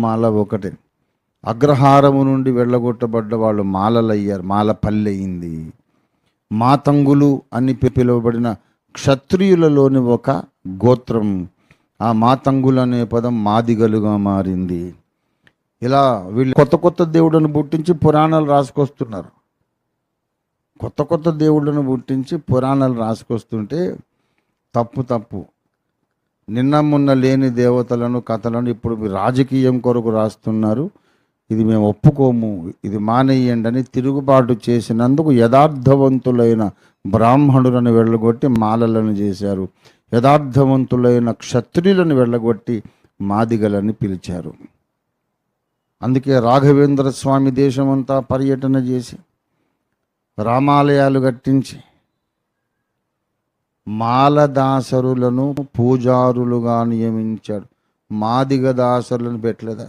మాల ఒకటే. అగ్రహారము నుండి వెళ్ళగొట్టబడ్డ వాళ్ళు మాలలయ్యారు, మాల పల్లె అయింది. మాతంగులు అని పిలువబడిన క్షత్రియులలోని ఒక గోత్రం. ఆ మాతంగులు అనే పదం మాదిగలుగా మారింది. ఇలా వీళ్ళు కొత్త కొత్త దేవుళ్ళను పుట్టించి పురాణాలు రాసుకొస్తున్నారు. కొత్త కొత్త దేవుళ్ళను పుట్టించి పురాణాలు రాసుకొస్తుంటే తప్పు. నిన్న మొన్న లేని దేవతలను, కథలను ఇప్పుడు రాజకీయం కొరకు రాస్తున్నారు. ఇది మేము ఒప్పుకోము, ఇది మానేయండి అని తిరుగుబాటు చేసినందుకు యథార్థవంతులైన బ్రాహ్మణులను వెళ్ళగొట్టి మాలలను చేశారు. యథార్థవంతులైన క్షత్రియులను వెళ్ళగొట్టి మాదిగలని పిలిచారు. అందుకే రాఘవేంద్ర స్వామి దేశమంతా పర్యటన చేసి రామాలయాలు కట్టించి మాలదాసరులను పూజారులుగా నియమించాడు. మాదిగ దాసరులను పెట్టలేదా?